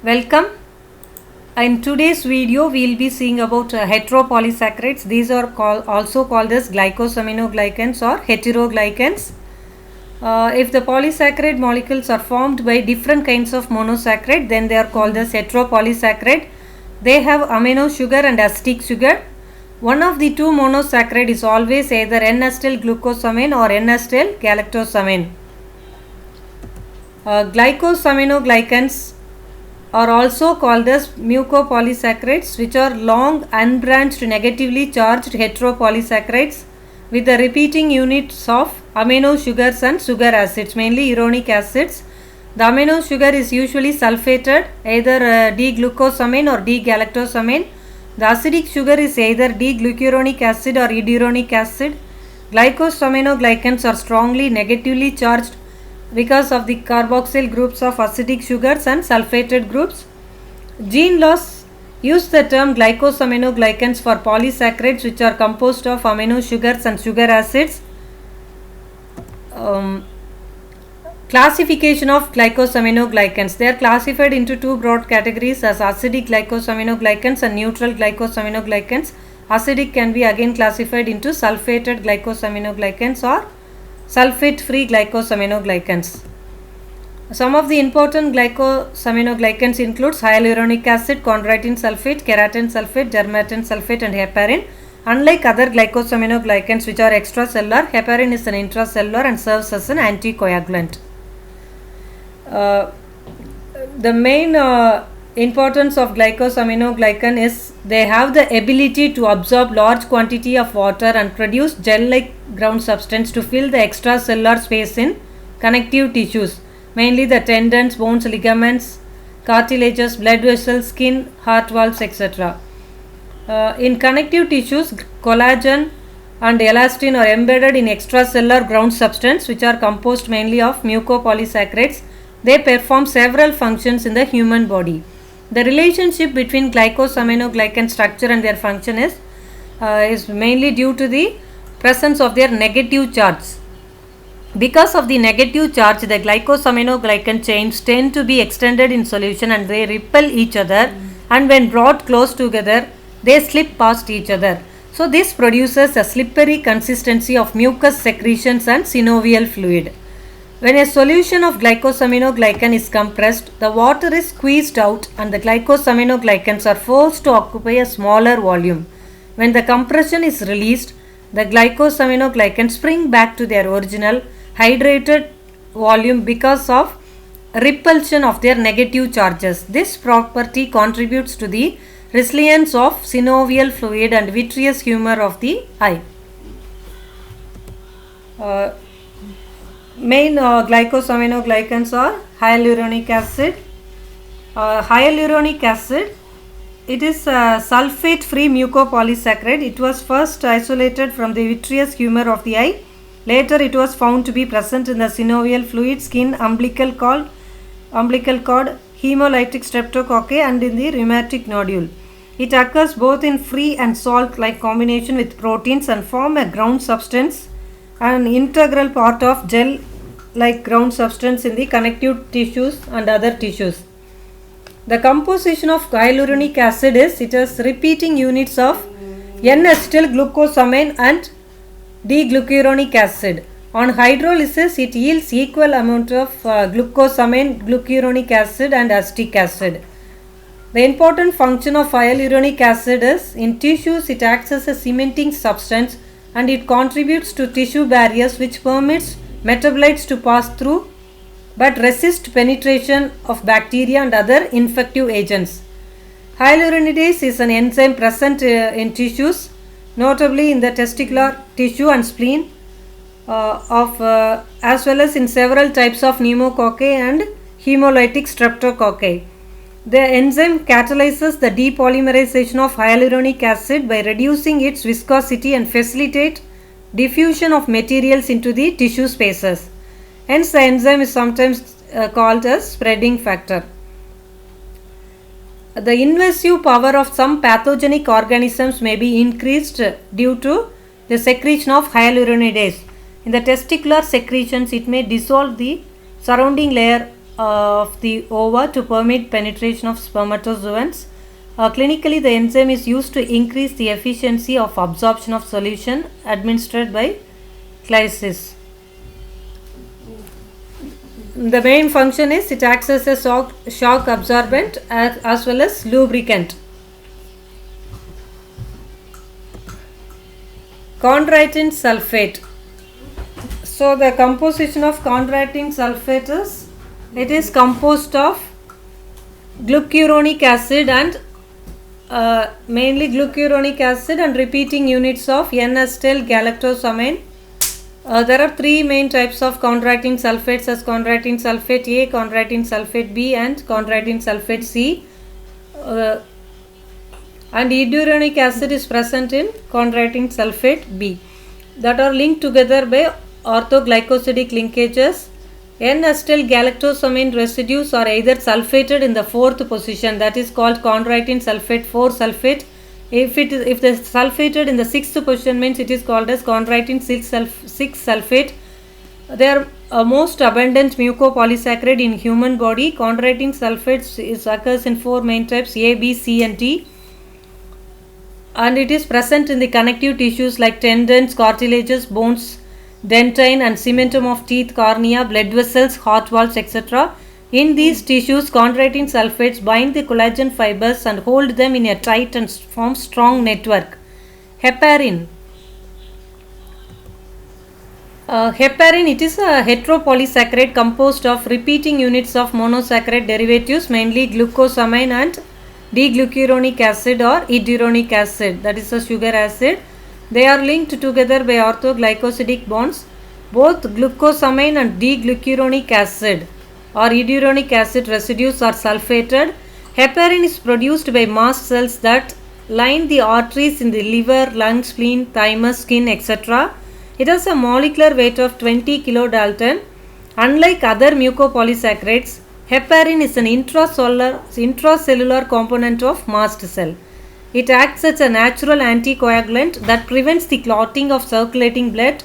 Welcome. In today's video, we will be seeing about heteropolysaccharides. These are also called as glycosaminoglycans or heteroglycans. If the polysaccharide molecules are formed by different kinds of monosaccharide, then they are called as heteropolysaccharide. They have amino sugar and acetic sugar. One of the two monosaccharide is always either N-acetyl glucosamine or N-acetyl galactosamine. Glycosaminoglycans are also called as mucopolysaccharides, which are long unbranched negatively charged heteropolysaccharides with the repeating units of amino sugars and sugar acids, mainly uronic acids. The amino sugar is usually sulfated, either D-glucosamine or D-galactosamine. The acidic sugar is either D-glucuronic acid or iduronic acid. Glycosaminoglycans are strongly negatively charged because of the carboxyl groups of acidic sugars and sulfated groups. Gene loss use the term glycosaminoglycans for polysaccharides which are composed of amino sugars and sugar acids. Classification of glycosaminoglycans. They are classified into two broad categories as acidic glycosaminoglycans and neutral glycosaminoglycans. Acidic can be again classified into sulfated glycosaminoglycans or sulfate-free glycosaminoglycans. Some of the important glycosaminoglycans includes hyaluronic acid, chondroitin sulfate, keratin sulfate, dermatin sulfate and heparin. Unlike other glycosaminoglycans which are extracellular, heparin is an intracellular and serves as an anticoagulant. The main importance of glycosaminoglycan is they have the ability to absorb large quantity of water and produce gel-like ground substance to fill the extracellular space in connective tissues, mainly the tendons, bones, ligaments, cartilages, blood vessels, skin, heart valves, etc. In connective tissues, collagen and elastin are embedded in extracellular ground substance which are composed mainly of mucopolysaccharides. They perform several functions in the human body. The relationship between glycosaminoglycan structure and their function is mainly due to the presence of their negative charge. Because of the negative charge, the glycosaminoglycan chains tend to be extended in solution and they repel each other, and when brought close together, they slip past each other. So this produces a slippery consistency of mucus secretions and synovial fluid. When a solution of glycosaminoglycan is compressed, the water is squeezed out and the glycosaminoglycans are forced to occupy a smaller volume. When the compression is released, the glycosaminoglycans spring back to their original hydrated volume because of repulsion of their negative charges. This property contributes to the resilience of synovial fluid and vitreous humor of the eye. Main glycosaminoglycans are hyaluronic acid. Hyaluronic acid, it is a sulfate-free mucopolysaccharide. It was first isolated from the vitreous humor of the eye. Later it was found to be present in the synovial fluid, skin, umbilical cord, hemolytic streptococci and in the rheumatic nodule. It occurs both in free and salt-like combination with proteins and form a ground substance, an integral part of gel-like ground substance in the connective tissues and other tissues. The composition of hyaluronic acid is, it has repeating units of N-acetyl glucosamine and D-glucuronic acid. On hydrolysis, it yields equal amount of glucosamine, glucuronic acid and acetic acid. The important function of hyaluronic acid is, in tissues it acts as a cementing substance and it contributes to tissue barriers which permits metabolites to pass through but resist penetration of bacteria and other infective agents. Hyaluronidase is an enzyme present in tissues, notably in the testicular tissue and spleen, as well as in several types of pneumococci and hemolytic streptococci. The enzyme catalyzes the depolymerization of hyaluronic acid by reducing its viscosity and facilitate diffusion of materials into the tissue spaces. Hence, the enzyme is sometimes called as spreading factor. The invasive power of some pathogenic organisms may be increased due to the secretion of hyaluronidase. In the testicular secretions, it may dissolve the surrounding layer of the ova to permit penetration of spermatozoans. Clinically, the enzyme is used to increase the efficiency of absorption of solution administered by glycis. The main function is it acts as a shock absorbent as well as lubricant. Chondroitin sulfate. So the composition of chondroitin sulfate is, it is composed of glucuronic acid and mainly glucuronic acid and repeating units of N-acetyl galactosamine. There are three main types of chondroitin sulfates as chondroitin sulfate A, chondroitin sulfate B and chondroitin sulfate C. And iduronic acid is present in chondroitin sulfate B, that are linked together by orthoglycosidic linkages. N-acetyl galactosamine residues are either sulfated in the fourth position, that is called chondroitin sulfate 4 sulfate. If they sulfated in the sixth position, means it is called as chondroitin 6 sulfate. They are most abundant mucopolysaccharide in human body. Chondroitin sulfate occurs in four main types A, B, C and T, and it is present in the connective tissues like tendons, cartilages, bones, dentine and cementum of teeth, cornea, blood vessels, heart valves, etc. In these tissues, chondroitin sulfates bind the collagen fibers and hold them in a tight and form strong network. Heparin. Heparin, it is a heteropolysaccharide composed of repeating units of monosaccharide derivatives, mainly glucosamine and D-glucuronic acid or iduronic acid, that is a sugar acid. They are linked together by orthoglycosidic bonds. Both glucosamine and D-glucuronic acid or iduronic acid residues are sulfated. Heparin is produced by mast cells that line the arteries in the liver, lungs, spleen, thymus, skin, etc. It has a molecular weight of 20 kilodalton. Unlike other mucopolysaccharides, heparin is an intracellular component of mast cell. It acts as a natural anticoagulant that prevents the clotting of circulating blood.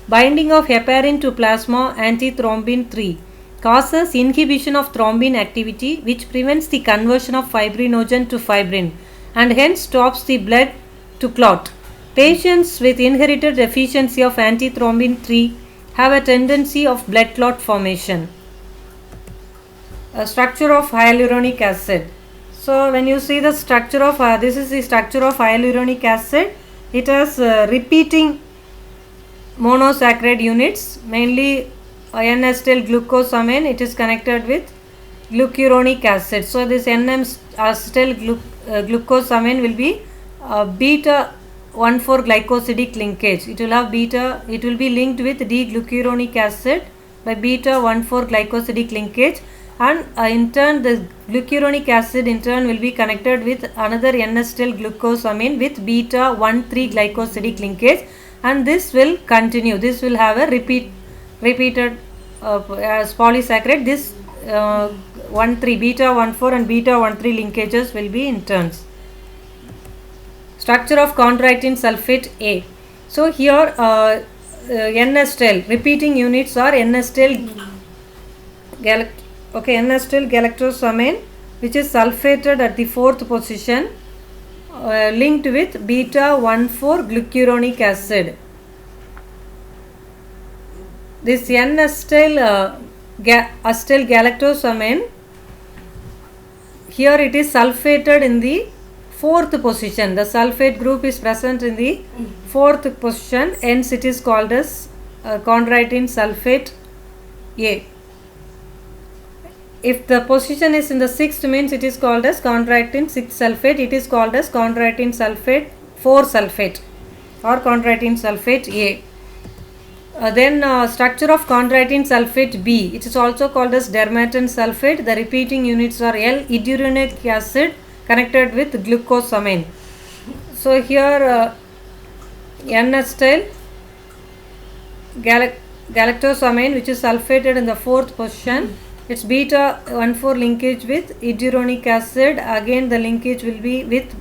Binding of heparin to plasma antithrombin 3 causes inhibition of thrombin activity, which prevents the conversion of fibrinogen to fibrin and hence stops the blood to clot. Patients with inherited deficiency of antithrombin 3 have a tendency of blood clot formation. Structure of hyaluronic acid. So when you see the structure of this is the structure of hyaluronic acid. It has repeating monosaccharide units, mainly N-acetyl glucosamine. It is connected with glucuronic acid. So this N-acetyl glucosamine will be beta 1,4 glycosidic linkage. It will have beta. It will be linked with D-glucuronic acid by beta 1,4 glycosidic linkage. And in turn the glucuronic acid in turn will be connected with another N-acetyl glucosamine with beta 1,3 glycosidic linkage, and this will continue. This will have a repeated as polysaccharide. This 1,3 beta 1,4 and beta 1,3 linkages will be in turns. Structure of chondroitin sulfate A. So here N-acetyl repeating units are N-acetyl N-acetyl galactosamine, which is sulfated at the fourth position, linked with beta 1,4 glucuronic acid. This N-acetyl galactosamine, here it is sulfated in the fourth position. The sulfate group is present in the fourth position, hence it is called as chondroitin sulfate A. If the position is in the sixth, means it is called as chondroitin 6 sulfate. It is called as chondroitin sulfate 4 sulfate or chondroitin sulfate A. Then structure of chondroitin sulfate B. It is also called as dermatan sulfate. The repeating units are L-iduronic acid connected with glucosamine. So here N-acetyl galactosamine, which is sulfated in the fourth position. Its beta 1,4 linkage with iduronic acid. Again the linkage will be with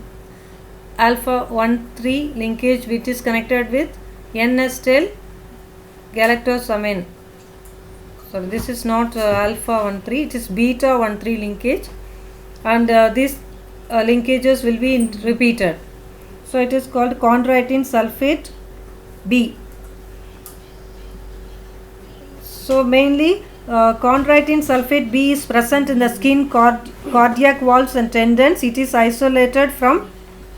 alpha 1,3 linkage, which is connected with N-acetyl galactosamine. sorry, this is not alpha 1,3, it is beta 1,3 linkage, and these linkages will be repeated. So it is called chondroitin sulfate B. So mainly chondroitin sulfate B is present in the skin, cardiac walls and tendons. It is isolated from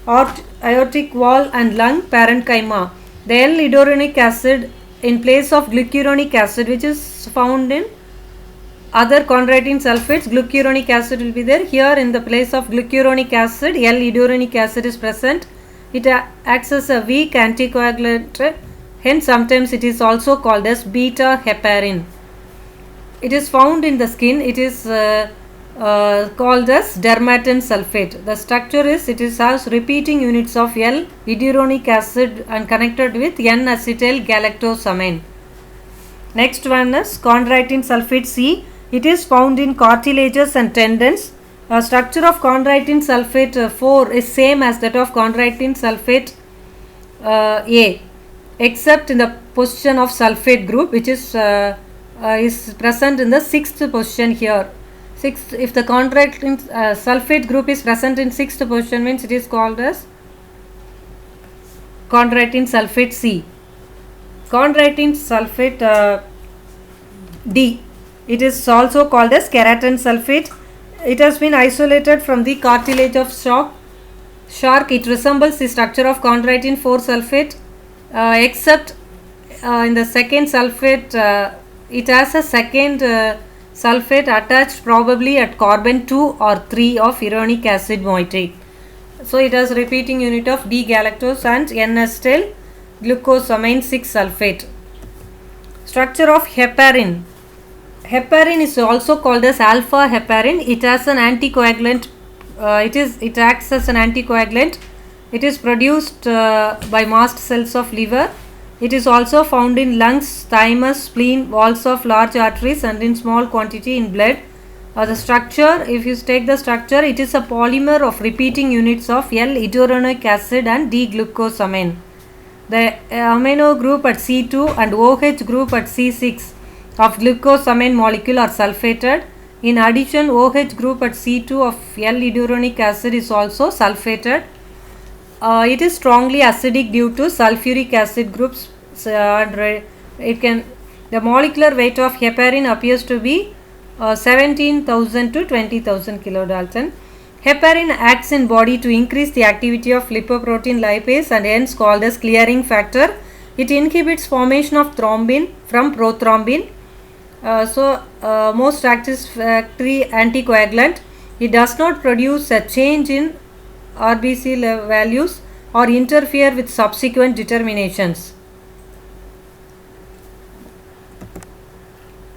aortic wall and lung parenchyma. The L-iduronic acid in place of glucuronic acid, which is found in other chondroitin sulfates, glucuronic acid will be there. Here in the place of glucuronic acid, L-iduronic acid is present. It acts as a weak anticoagulant, hence sometimes it is also called as beta heparin. It is found in the skin. It is called as dermatan sulfate. The structure is, it has repeating units of L-iduronic acid and connected with N-acetyl galactosamine. Next one is chondroitin sulfate C. It is found in cartilages and tendons. Structure of chondroitin sulfate 4 is same as that of chondroitin sulfate A, except in the position of sulfate group, which is present in the 6th position here. If the chondroitin sulfate group is present in 6th position, means it is called as chondroitin sulfate C. Chondroitin sulfate D, it is also called as keratin sulfate. It has been isolated from the cartilage of shark. It resembles the structure of chondroitin 4 sulfate, except in the second sulfate, it has a second sulfate attached probably at carbon 2 or 3 of uronic acid moiety. So it has repeating unit of D-galactose and N-acetyl glucosamine 6 sulfate. Structure of heparin. Heparin is also called as alpha heparin. It has an anticoagulant. It acts as an anticoagulant. It is produced by mast cells of liver. It is also found in lungs, thymus, spleen, walls of large arteries, and in small quantity in blood. The structure, if you take the structure, it is a polymer of repeating units of L-iduronic acid and D-glucosamine. The amino group at C2 and OH group at C6 of glucosamine molecule are sulfated. In addition, OH group at C2 of L-iduronic acid is also sulfated. It is strongly acidic due to sulfuric acid groups. The molecular weight of heparin appears to be 17,000 to 20,000 kilodalton. Heparin acts in body to increase the activity of lipoprotein lipase and hence called as clearing factor. It inhibits formation of thrombin from prothrombin. Most satisfactory anticoagulant. It does not produce a change in RBC values or interfere with subsequent determinations.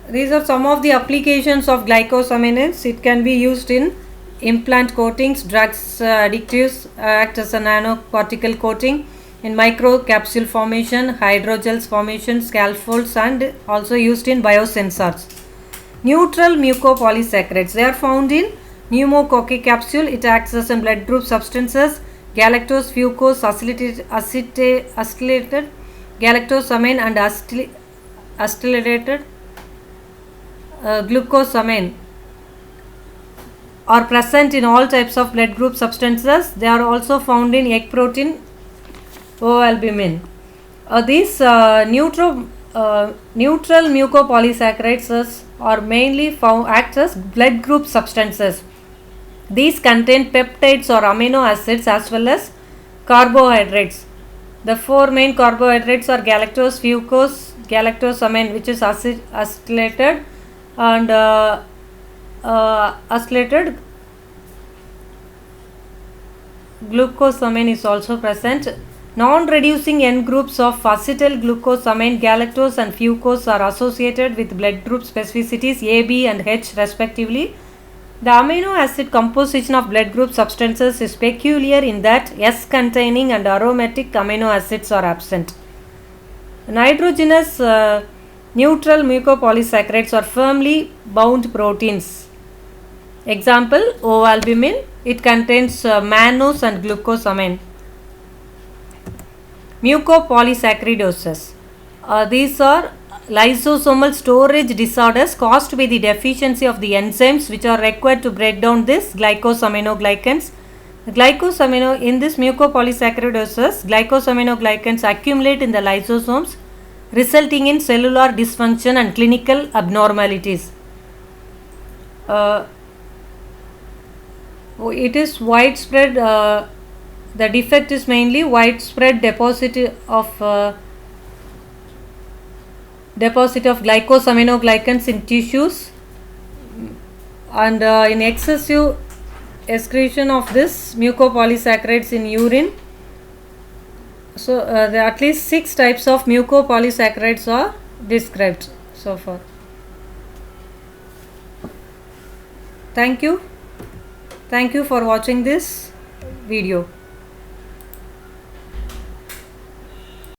These are some of the applications of glycosaminase. It can be used in implant coatings, drugs, additives, act as a nanoparticle coating, in microcapsule formation, hydrogels formation, scaffolds, and also used in biosensors. Neutral mucopolysaccharides. They are found in pneumococci capsule. It acts as in blood group substances, galactose, fucose, acetylated galactosamine and acetylated glucosamine are present in all types of blood group substances. They are also found in egg protein, oalbumin. These neutral mucopolysaccharides are mainly act as blood group substances. These contain peptides or amino acids as well as carbohydrates. The four main carbohydrates are galactose, fucose, galactosamine, which is acetylated, and acetylated glucosamine is also present. Non-reducing N groups of acetyl glucosamine, galactose and fucose are associated with blood group specificities A, B and H respectively. The amino acid composition of blood group substances is peculiar in that S containing and aromatic amino acids are absent. Nitrogenous neutral mucopolysaccharides are firmly bound proteins. Example, oalbumin. It contains mannose and glucosamine. Mucopolysaccharidoses. These are lysosomal storage disorders caused by the deficiency of the enzymes which are required to break down this glycosaminoglycans. In this mucopolysaccharidosis, glycosaminoglycans accumulate in the lysosomes, resulting in cellular dysfunction and clinical abnormalities. It is widespread. The defect is mainly widespread deposit of glycosaminoglycans in tissues, and in excessive excretion of this mucopolysaccharides in urine. So there are at least 6 types of mucopolysaccharides are described so far. Thank you for watching this video.